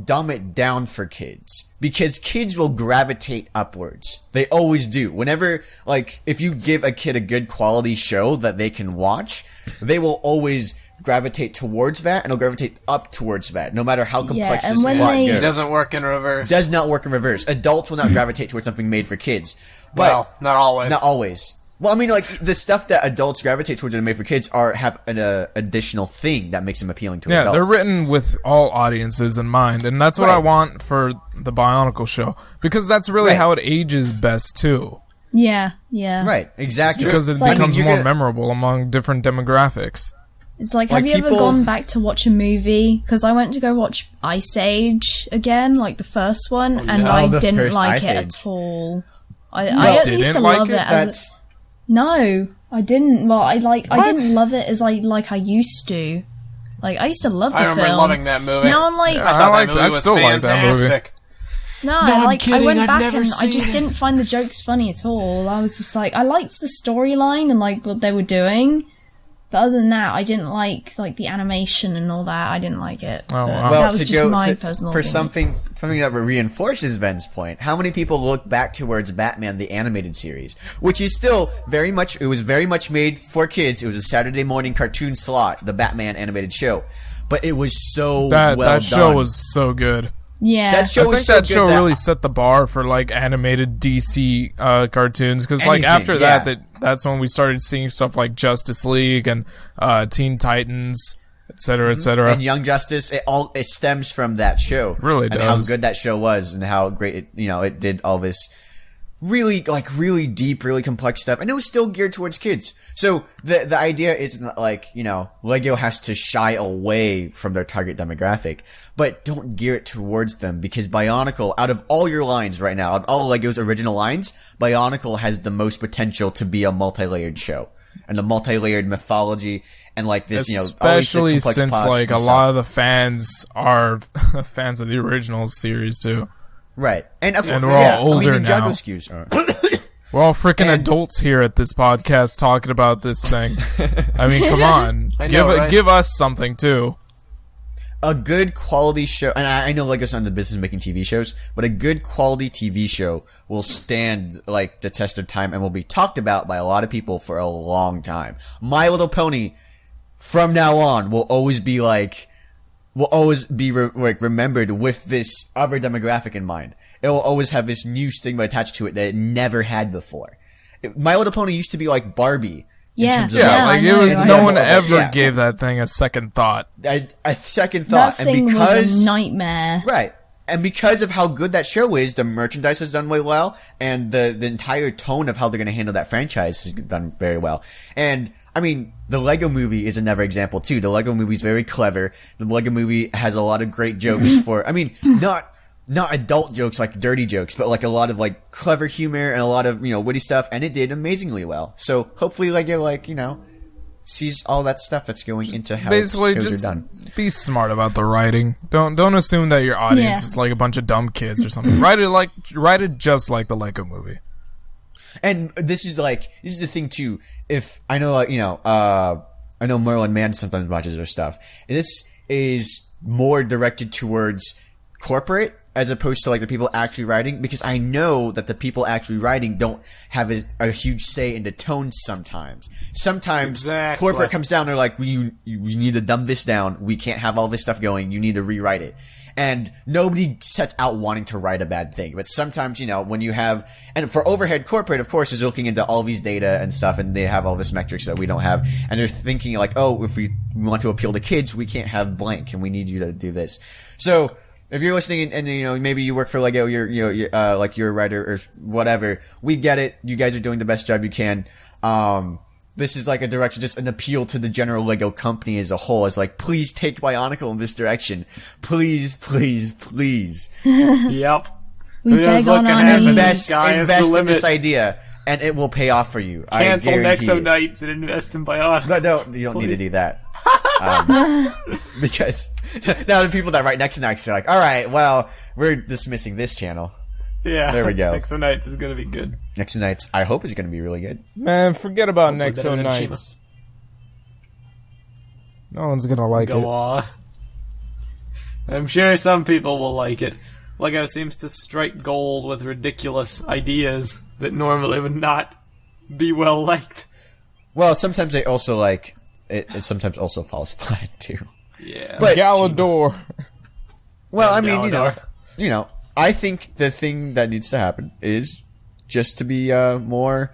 dumb it down for kids. Because kids will gravitate upwards. They always do. Whenever, like, if you give a kid a good quality show that they can watch, they will always gravitate towards that, and they'll gravitate up towards that, no matter how complex and this when plot they- goes. It doesn't work in reverse. Does not work in reverse. Adults will not gravitate towards something made for kids. But Well, not always. not always. Well, I mean, like, the stuff that adults gravitate towards that are made for kids have an additional thing that makes them appealing to Yeah, adults. they're written with all audiences in mind, and that's what I Right. want for the Bionicle show, because that's really Right. how it ages best too, Yeah. Right, exactly. because it It's like- becomes you're more gonna- memorable among different demographics. It's like, Like, have you ever people- gone back to watch a movie? Because I went to go watch Ice Age again, like the first one, and yeah. I Oh, the didn't first like Ice it Age. at all. I didn't used to like love it? it. As That's no, I didn't. Well, I What? didn't love it as I used to. Like I used to love the I remember film. loving that movie. Now I'm like, Yeah. I thought I like- that movie I was still like that movie. fantastic. no, I'm like I kidding, went I've back never and I seen just it. didn't find the jokes funny at all. I was just like, I liked the storyline and like what they were doing. But other than that, I didn't like the animation and all that. I didn't like it. Oh, But wow. that well, was to just go my to, personal for opinion. something that reinforces Ben's point. How many people look back towards Batman the animated series, which is still very much made for kids. It was a Saturday morning cartoon slot, the Batman animated show, but it was so That well show done. was so good. Yeah. That show I was think so that good show that really set the bar for like animated DC cartoons, because like Anything, after yeah. that's when we started seeing stuff like Justice League and Teen Titans, etc., etc. and Young Justice, it stems from that show. Really and how does. good that show was, and how great it, it did all this really deep, really complex stuff, and it was still geared towards kids. So the idea isn't like, Lego has to shy away from their target demographic, but don't gear it towards them, because Bionicle, out of all your lines right now, out of all Lego's original lines, Bionicle has the most potential to be a multi-layered show. And a multi-layered mythology, and like this, especially complex since plots like and a stuff. lot of the fans are fans of the original series too. Right. And of course, we're all older Ninjago now. skews are. We're all freaking adults here at this podcast talking about this thing. I mean, come on, I know, right? give us something too. A good quality show, and I know Lego's not in the business of making TV shows, but a good quality TV show will stand like the test of time and will be talked about by a lot of people for a long time. My Little Pony, from now on, will always be remembered with this other demographic in mind. It will always have this new stigma attached to it that it never had before. My Little Pony used to be like Barbie. Yeah, terms of- Yeah, like I know, right? no one Yeah. ever Yeah. gave that thing a second thought. A second thought. That thing and because, was a nightmare. Right. And because of how good that show is, the merchandise has done way well, and the entire tone of how they're going to handle that franchise has done very well. And, I mean, the Lego Movie is another example, too. The Lego Movie is very clever. The Lego Movie has a lot of great jokes for, I mean, not adult jokes like dirty jokes, but like a lot of like clever humor and a lot of, witty stuff, and it did amazingly well. So hopefully Lego, sees all that stuff that's going into how Basically, shows just are done. be smart about the writing. Don't assume that your audience Yeah. is like a bunch of dumb kids or something. Write it just like the Lego Movie. And this is the thing too. If I know, I know Merlin Mann sometimes watches their stuff. This is more directed towards corporate as opposed to like the people actually writing, because I know that the people actually writing don't have a huge say in the tone sometimes. Sometimes Exactly. corporate comes down, they're like, you need to dumb this down. We can't have all this stuff going. You need to rewrite it. And nobody sets out wanting to write a bad thing. But sometimes, when you have, and for overhead corporate, of course, is looking into all these data and stuff, and they have all this metrics that we don't have. And they're thinking like, oh, if we want to appeal to kids, we can't have blank, and we need you to do this. So, if you're listening and maybe you work for Lego, you're like you're a writer or whatever, we get it. You guys are doing the best job you can. This is like a direction, just an appeal to the general Lego company as a whole. It's like, please take Bionicle in this direction. Please, please, please. Yep. We Who knows beg what on can our happen? knees. Invest Sky is the in limit. this idea, and it will pay off for you. Cancel I guarantee Nexo it. Nights and invest in Bionicle. No, you don't need to do that. Because now the people that write Nexo Nights are like, all right, well, we're dismissing this channel. Yeah. There we go. Nexo Nights is gonna be good. Nexo Nights, I hope, is going to be really good. Man, forget about Hopefully better Nexo than Nights. No one's gonna like Go it. on. I'm sure some people will like it. Lego seems to strike gold with ridiculous ideas that normally would not be well liked. Well, sometimes they also like it sometimes also falls flat too. Yeah. But Galador. well, I Yeah, mean, Galador. I think the thing that needs to happen is just to be more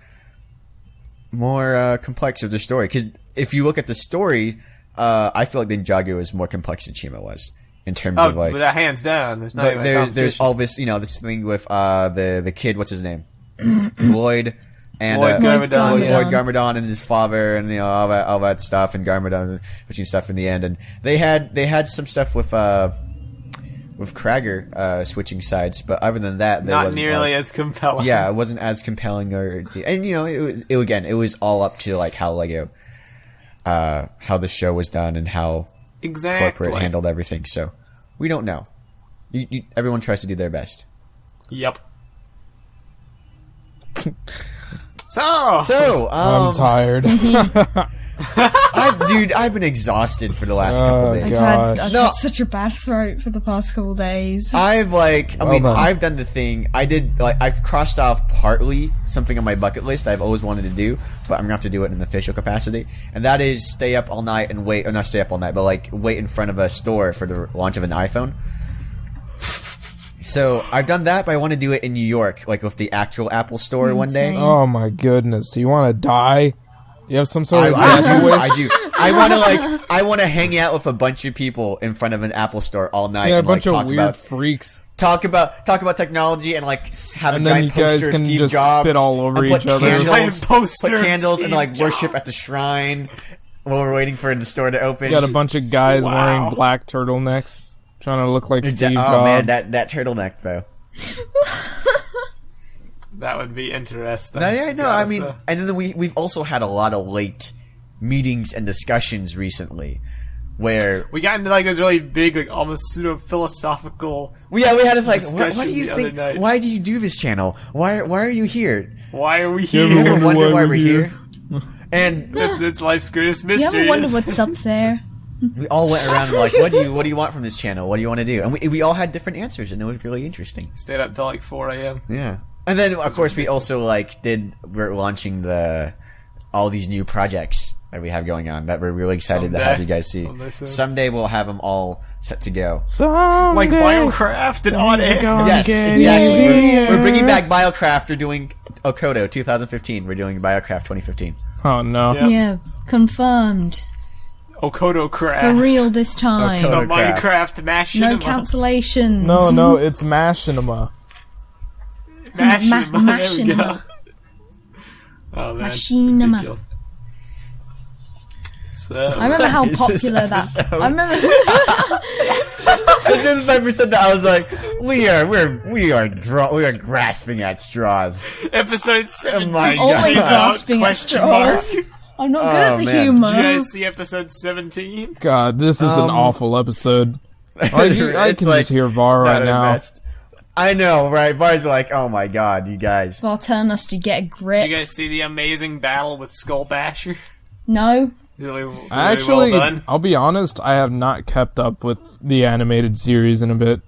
complex of the story. Because if you look at the story, I feel like Ninjago is more complex than Chima was in terms of like. but that hands down. There's not even a There's competition. all this this thing with the kid. What's his name? Lloyd. And Lloyd Garmadon. Lloyd Garmadon and his father, and all that stuff, and Garmadon pushing stuff in the end, and they had some stuff with Krager switching sides, but other than that, there not wasn't nearly as compelling. yeah, it wasn't as compelling, and it was all up to like how Lego, how the show was done and how exactly. corporate handled everything. So we don't know. Everyone tries to do their best. Yep. So I'm tired. I've been exhausted for the last couple Oh, days. God. I've No. had such a bad throat for the past couple days. I've done. I've done the thing. I've crossed off partly something on my bucket list I've always wanted to do, but I'm gonna have to do it in an official capacity, and that is stay up all night and wait, or not stay up all night, but like wait in front of a store for the launch of an iPhone. So I've done that, but I want to do it in New York, like with the actual Apple Store one day. Oh my goodness! Do you want to die? You have some sort of I do. I want to hang out with a bunch of people in front of an Apple Store all night. Yeah, a and, bunch like, of talk weird about freaks. talk about technology and like have And a then giant you guys poster of can Steve just Jobs spit all over and put each other. Candles, Giant put poster of candles and Steve like worship Jobs. at the shrine while we're waiting for the store to open. Got a bunch of guys Wow. wearing black turtlenecks, trying to look like Steve Jobs. Oh man, that turtleneck though. That would be interesting. No, Gotta I mean, say. and then we've also had a lot of late meetings and discussions recently, where we got into like this really big, like almost pseudo philosophical. we had it like, what do Discussion you the other think? night. Why do you do this channel? Why are you here? Why are we You You here? ever wonder wonder why why we're we're here? here? And It's life's greatest You mystery. ever wonder what's up there? we all went around and like, what do you want from this channel? What do you want to do? And we all had different answers, and it was really interesting. Stayed up till like 4 a.m. Yeah. And then of course we also we're launching all these new projects that we have going on that we're really excited to have you guys see. Someday soon. Someday we'll have them all set to go. Like Biocraft and on air. Yes, Okay. exactly. Yeah. We're bringing back Biocraft. We're doing Okoto 2015. We're doing Biocraft 2015. Oh no! Yeah. Yeah, confirmed. Okoto craft. For real this time. Okoto. The Minecraft mash. No cancellations. No, it's Machinima. Machinima. There we Machinima. go. Oh man. Machinima. Ridiculous. So I remember how This popular that. episode. I remember. As soon as Piper said that, I was like, we are grasping at straws. episode 17. my Always God. grasping at Question mark. straws. I'm not good Oh, at the man. humor. Did you guys see episode 17? God, this is an awful episode. I It's can like just hear Var not right a now. mess. I know, right? Bar's like, oh my god, you guys. Well, turn us to get a grip. Did you guys see the amazing battle with Skull Basher? No. It's really Actually, well done. I'll be honest, I have not kept up with the animated series in a bit.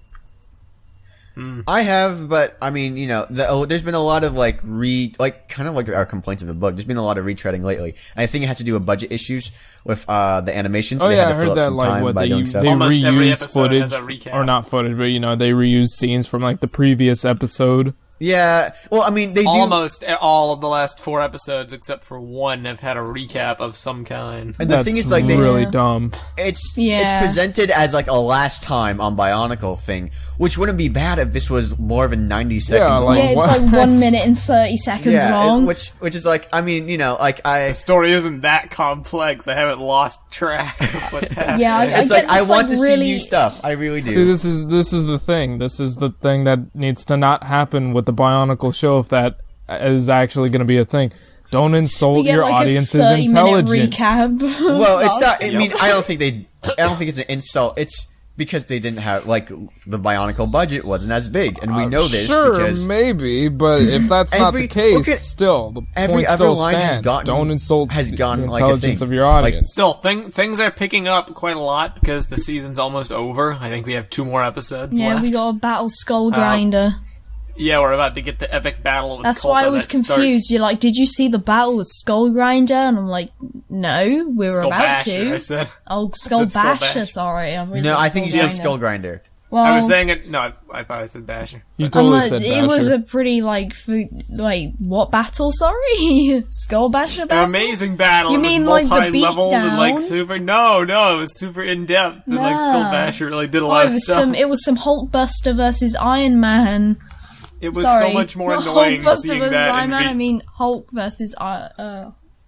I have, but I mean, you know, there's been a lot of kind of like our complaints of the book. There's been a lot of retreading lately. And I think it has to do with budget issues with the animation. So Oh they yeah, had I to fill heard up that some like time what by they doing stuff. Almost every reuse episode footage, has a recap. or not footage, but you know they reuse scenes from like the previous episode. Yeah, well, I mean, they do. Almost all of the last 4 episodes, except for one, have had a recap of some kind. And the That's thing is, like, they really Yeah. dumb. it's Yeah. presented as like a last time on Bionicle thing, which wouldn't be bad if this was more of a 90 seconds Yeah, long. like, Yeah, it's what? like 1 minute and 30 seconds Yeah, long. which is like, I mean, you know, like The story isn't that complex. I haven't lost track of what's happening. Yeah, I it's get like I this, want like, to really- see new stuff. I really do. See, this is the thing. This is the thing that needs to not happen with the Bionicle show if that is actually going to be a thing. Don't We insult get your like audience's a 30-minute intelligence. recap. Well, it's not. I Yep. mean, I don't think it's an insult. It's because they didn't have like the Bionicle budget wasn't as big, and we know this Sure, because maybe, but if that's not the case, look at- still, the every point other still line has stands. gotten- Don't insult has the gone like a intelligence thing. of your Like, audience. Still, things are picking up quite a lot because the season's almost over. I think we have 2 more episodes Yeah, left. we got a battle Skull Grinder. Yeah, we're about to get the epic battle with That's Colto why I was that confused. starts- You're like, did you see the battle with Skull Grinder? And I'm like, no, we were Skull about Basher, I to. said. Oh, Skull said Skull Basher, Basher. sorry. I really no, like I think you said Grinder. Skull Grinder. Well, I was saying it. No, I thought I said Basher. You I'm totally like, said it was Basher. a pretty what battle? Sorry, Skull Basher An battle. amazing battle. You It was mean, like, the multi-leveled and like beatdown? super? No, it was super in depth. And like Skull No. Basher really did a Oh, lot it of was stuff. It was some Hulkbuster versus Iron Man. It was Sorry, so much more not annoying Hulkbuster seeing versus that. Iron in Man. I mean Hulk versus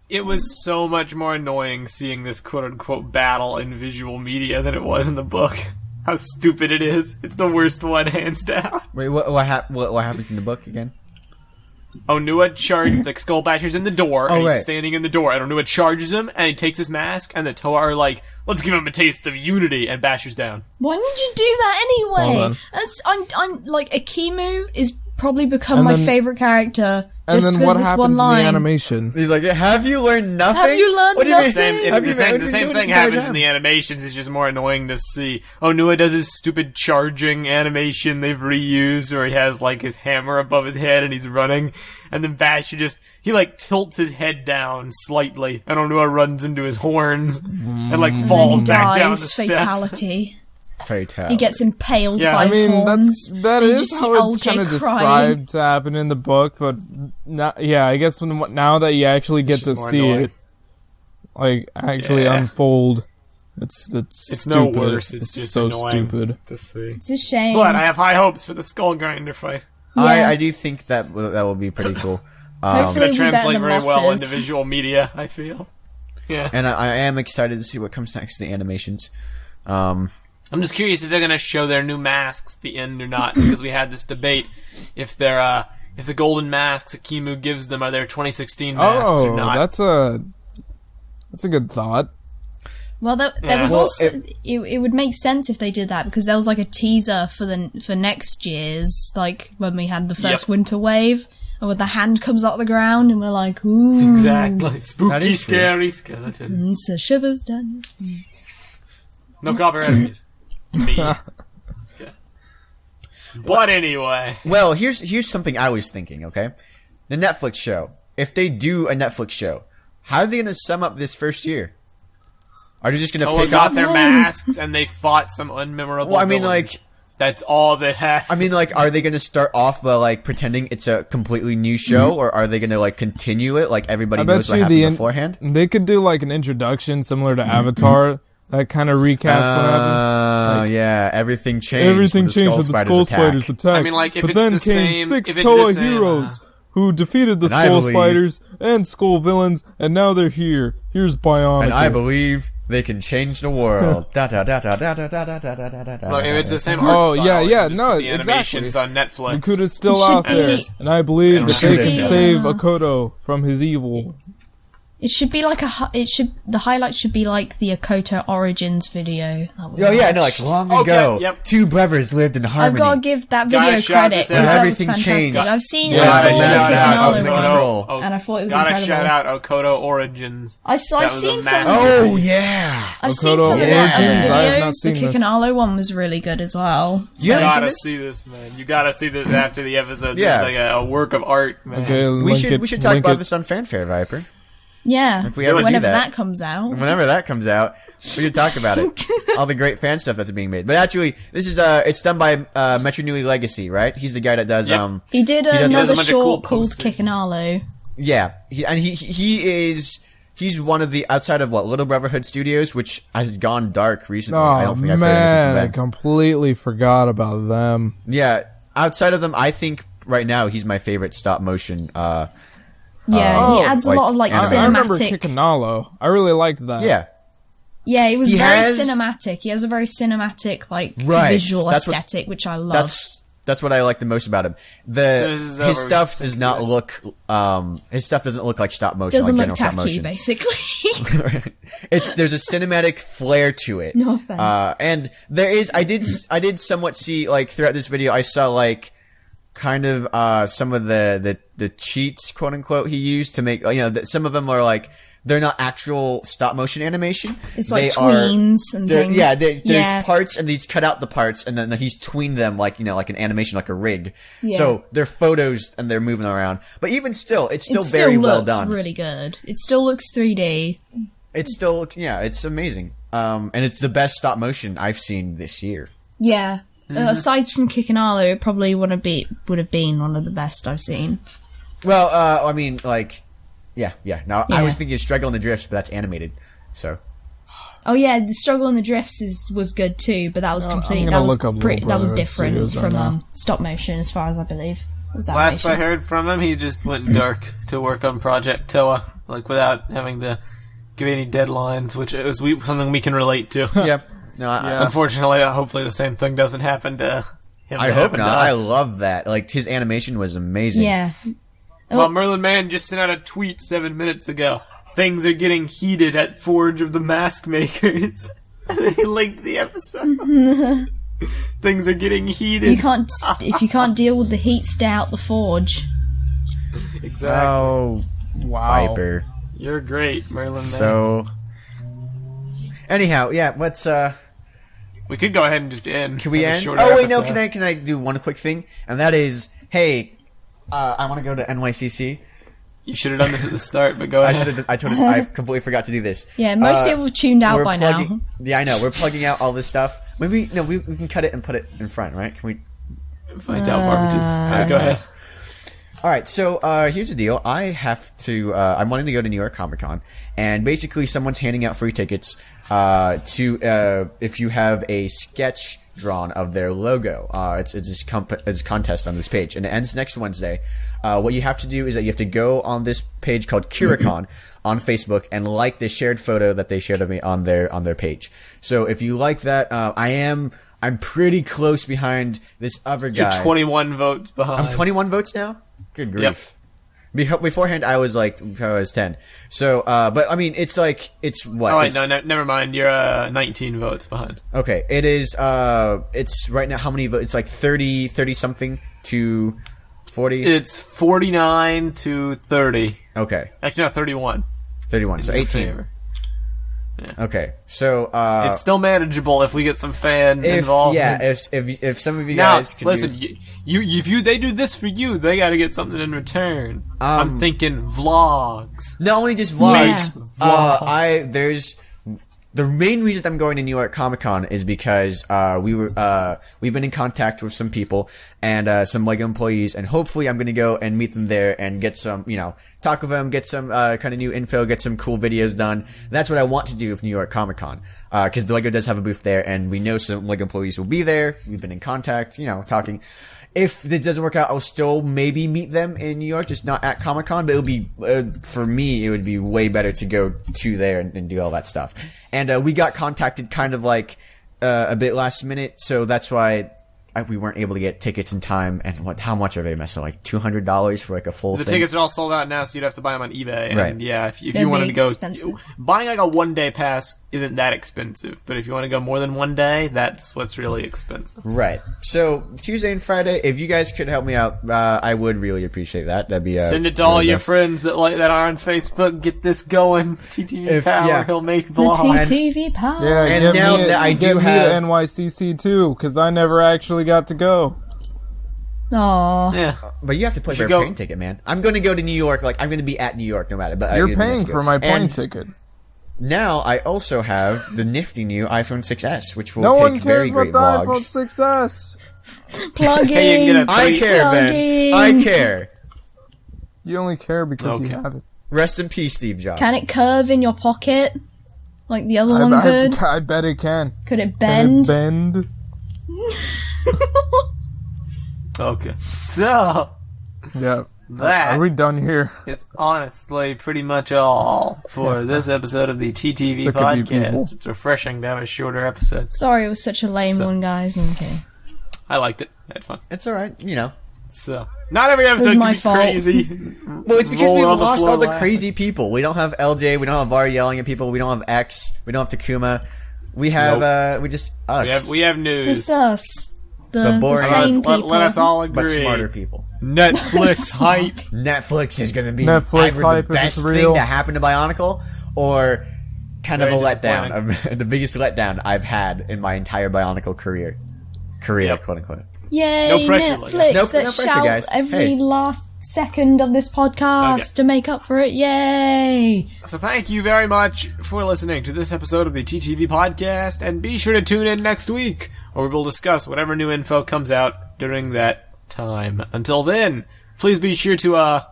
It was so much more annoying seeing this quote-unquote battle in visual media than it was in the book. How stupid it is. It's the worst one, hands down. Wait, what happens in the book again? Onua charged, like, Skull Basher's in the door, and right. he's standing in the door, and Onua charges him, and he takes his mask, and the Toa are like, let's give him a taste of unity, and Basher's down. Why did you do that anyway? Well done. I'm like Akimu is probably become And my then- favorite character And just then because what this one happens in the line. animation? He's like, have you learned nothing? Have you learned What do you mean? nothing? Have you- The what have same you been doing this thing entire happens in time? the animations. It's just more annoying to see. Onua does his stupid charging animation they've reused, where he has like his hammer above his head and he's running, and then Basher he like tilts his head down slightly, and Onua runs into his horns and like And then falls he back down the dies. steps. Fatality. Fatal. He gets impaled Yeah, by I his that's horns. that and you is just see how it's LJ kind of crying. described to happen in the book, but I guess now that you actually get to just more see annoying. it, like actually Yeah. unfold, it's It's stupid. no worse. It's just so annoying stupid. to see. It's a shame. But I have high hopes for the Skull Grinder fight. Yeah. I do think that will be pretty cool. Hopefully It's it'll gonna be better translate than very well into Moss's. visual media, I feel. Yeah. And I am excited to see what comes next to the animations. I'm just curious if they're gonna show their new masks at the end or not, because we had this debate if they're if the golden masks Akimu gives them are their 2016 masks or not. that's a good thought. Well, there Yeah. was Well, also it would make sense if they did that because there was like a teaser for next year's, like when we had the first Yep. winter wave, and when the hand comes out the ground, and we're like, ooh, Exactly. That Spooky, is true. scary skeleton. it's a shivers down your spine. No copyright enemies. Me. Okay. But anyway. Well, here's something I was thinking. Okay, the Netflix show. If they do a Netflix show, how are they going to sum up this first year? Are they just going to Toa pick got off? their masks and they fought some unmemorable Well, I mean, villains. like- that's all they have. I mean, like, are they going to start off by like pretending it's a completely new show, or are they going to like continue it like everybody I bet knows what you happened beforehand? They could do like an introduction similar to Avatar that kind of recaps what happened. Yeah, everything changed. Everything when the changed Skull with the Spiders Skull attack. Spiders attack. I mean, like, if but it's then the came same- 6 if it's Toa the same, heroes who defeated the And I Skull believe- Spiders and Skull villains, and now they're here. Here's BIONICLE. And I believe they can change the world. Da da da da da da da da da da da da. Look, if it's the same art Oh, style, yeah, you yeah, just no, put the animations on Netflix. Makuda's still It should out be- there, and I believe And that they should can be. save Okoto from his evil. It should be like the highlight should be like the Okoto Origins video. That we Oh yeah, no, watched. like long Okay, ago, yep. two brothers lived in I've harmony. got to give that Gotta video shout credit this because out. that was Everything fantastic. changed. I've seen Yeah, I saw gotta the shout out finale Ultimate one, Control. and I thought it was Gotta incredible. shout out Okoto Origins. I've That was seen a some. massive- Oh yeah. I've seen Okoto some of the Origins, other I have not videos. The seen Kick this. and Arlo one was really good as well. You haven't seen Gotta this? see this, man. You gotta see this after the episode. Yeah. This is like a work of art, man. Okay, We should talk link about it. this on Fanfare, Viper. Yeah, If we ever do whenever that. that comes out. Whenever that comes out, we should talk about it. All the great fan stuff that's being made. But actually, this is it's done by Metro Nui Legacy, right? He's the guy that does Yep. He did does a another bunch of cool short called posters. Kick and Arlo. yeah. He's one of the outside of Little Brotherhood Studios, which has gone dark recently. I Oh don't think I've heard man, I anything from them. completely forgot about them. Yeah, outside of them, I think right now he's my favorite stop motion. Yeah, he adds a like lot of like anime. I remember cinematic. Kikanalo. I really liked that. Yeah, Yeah, it was He very has- cinematic. He has a very cinematic like Right, visual that's what- aesthetic, which I love. that's what I like the most about him. Soon as this is His over, stuff we does can not do it. look his stuff doesn't look like stop motion, Doesn't like look general stop tacky, motion. basically. There's a cinematic flair to it. No offense. And there is I did somewhat see like throughout this video I saw like kind of some of the cheats, quote unquote, he used to make some of them are like they're not actual stop motion animation. It's like They tweens and they're- things. Yeah, there's Yeah. parts and he's cut out the parts and then he's tweened them like like an animation, like a rig. Yeah. So they're photos and they're moving around. But even still, it's still It very still well looks done. really good. It still looks 3D. It still looks, yeah, it's amazing. And it's the best stop motion I've seen this year. Yeah. Aside from Kick and Arlo, it probably would have been one of the best I've seen. Well, I mean, like, yeah. Now, I Yeah. was thinking of Struggle in the Drifts, but that's animated. So, Oh yeah, the Struggle in the Drifts was good too, but that was completely gonna that was look up Little that was Brotherhood different Studios right from now. stop motion as far as I believe. Was Last I animation. heard from him, he just went dark to work on Project Toa, like without having to give any deadlines, which is something we can relate to. yeah. No, Unfortunately, hopefully the same thing doesn't happen to him. I that hope happened to not. us. I love that. Like, his animation was amazing. Yeah. Well, Merlin Mann just sent out a tweet 7 minutes ago. Things are getting heated at Forge of the Mask Makers. They linked the episode. Things are getting heated. You can't if you can't deal with the heat, stay out the forge. Exactly. Oh, Wow. Viper. You're great, Merlin Mann. So, anyhow, yeah, let's, We could go ahead and just end. can we Have a end? shorter Oh, wait, no, episode. can I do one quick thing? And that is, hey, I want to go to NYCC. You should have done this at the start, but go ahead. I completely forgot to do this. Yeah, most people have tuned out we're by plugging, now. Yeah, I know. We're plugging out all this stuff. Maybe no. We can cut it and put it in front, right? Can we? Find out, Barbara. Alright, go ahead. All right, so here's the deal. I have to. I'm wanting to go to New York Comic Con, and basically, someone's handing out free tickets to if you have a sketch drawn of their logo. It's this contest on this page, and it ends next Wednesday. What you have to do is that you have to go on this page called Curicon on Facebook and like the shared photo that they shared of me on their page. So if you like that, I'm pretty close behind this other guy. You're 21 votes behind. I'm 21 votes now? Good grief. Yep. Beforehand, I was 10. So, but I mean, it's what? Oh, wait, no, never mind. You're 19 votes behind. Okay, it is, it's right now, how many votes? It's like 30 something to 40? It's 49 to 30. Okay. Actually, no, 31. 31, so 18. Favor. Yeah. Okay, so it's still manageable if we get some fan involvement. Yeah, if some of you guys could listen, if they do this for you, they got to get something in return. I'm thinking vlogs. Not only just vlogs. Yeah. The main reason I'm going to New York Comic Con is because we've been in contact with some people and some LEGO employees, and hopefully I'm going to go and meet them there and get some, talk with them, get some kind of new info, get some cool videos done. That's what I want to do with New York Comic Con, because the LEGO does have a booth there, and we know some LEGO employees will be there. We've been in contact, talking. If this doesn't work out, I'll still maybe meet them in New York, just not at Comic-Con, but it'll be, for me, it would be way better to go to there and do all that stuff. And we got contacted kind of a bit last minute, so that's why we weren't able to get tickets in time. And how much are they messing? Like $200 for a full thing? The tickets are all sold out now, so you'd have to buy them on eBay. And right. Yeah, if you wanted to go, buying a one-day pass isn't that expensive. But if you want to go more than one day, that's what's really expensive. Right. So Tuesday and Friday, if you guys could help me out, I would really appreciate that. That'd be send it to all your friends that are on Facebook. Get this going. TTV Power. He'll make vlogs. The TTV Power. Yeah, and now that I do have NYCC too, because I never actually got to go. Aww. Yeah. But you have to pay for a plane ticket, man. I'm going to go to New York. I'm going to be at New York no matter. But you're paying for my plane ticket. Now I also have the nifty new iPhone 6s, which will take very great vlogs. No one cares about the iPhone 6s. Plugging. I care, Ben. I care. You only care because you have it. Rest in peace, Steve Jobs. Can it curve in your pocket like the other one could? I bet it can. Could it bend? Can it bend? Okay. So. Yeah. Are we done here? It's honestly pretty much all for this episode of the TTV Podcast. It's refreshing to have a shorter episode. Sorry it was such a lame one, guys. Okay. I liked it. I had fun. It's alright, So, not every episode can be crazy. Well, it's because we lost all the crazy people. We don't have LJ, we don't have Var yelling at people, we don't have X, we don't have Takuma. We have, we just us. We have news. Just us. The boring, sane people. Let us all agree. But smarter people. Netflix hype. Netflix is going to be Netflix either the best thing that happened to Bionicle, or kind of a letdown. The biggest letdown I've had in my entire Bionicle career, quote unquote. Yay, no pressure, Netflix! No Let's pressure, shout guys. every last second of this podcast to make up for it. Yay! So thank you very much for listening to this episode of the TTV Podcast, and be sure to tune in next week, where we will discuss whatever new info comes out during that time. Until then, please be sure to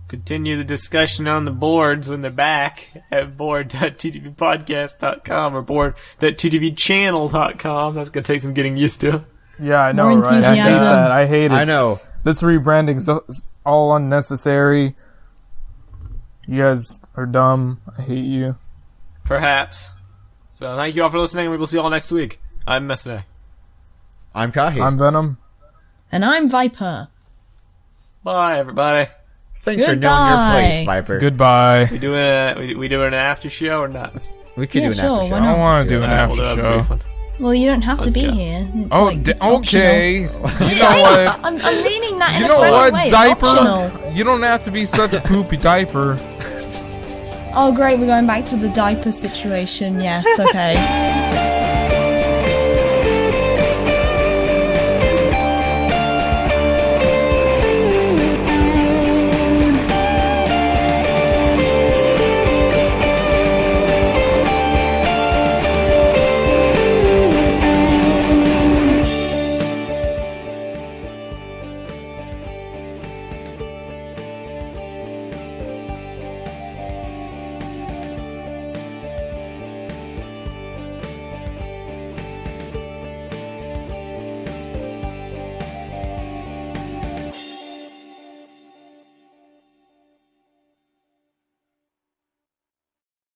continue the discussion on the boards when they're back at board.ttvpodcast.com or board.ttvchannel.com. That's going to take some getting used to. Yeah, I know, More right? enthusiasm. I hate it. I know. This rebranding's all unnecessary. You guys are dumb. I hate you. Perhaps. So thank you all for listening, and we will see you all next week. I'm Messina. I'm Kahi. I'm Venom. And I'm Viper. Bye, everybody. Thanks for knowing your place, Viper. Goodbye. We doing an after show or not? We could do an after show. why I not? want to do an Alright, after we'll do a show. Well, you don't have to be go. here. It's it's okay. You know what? I'm meaning that You in know a friendly what, way. It's diaper? optional. You don't have to be such a poopy diaper. Oh, great. We're going back to the diaper situation. Yes, okay.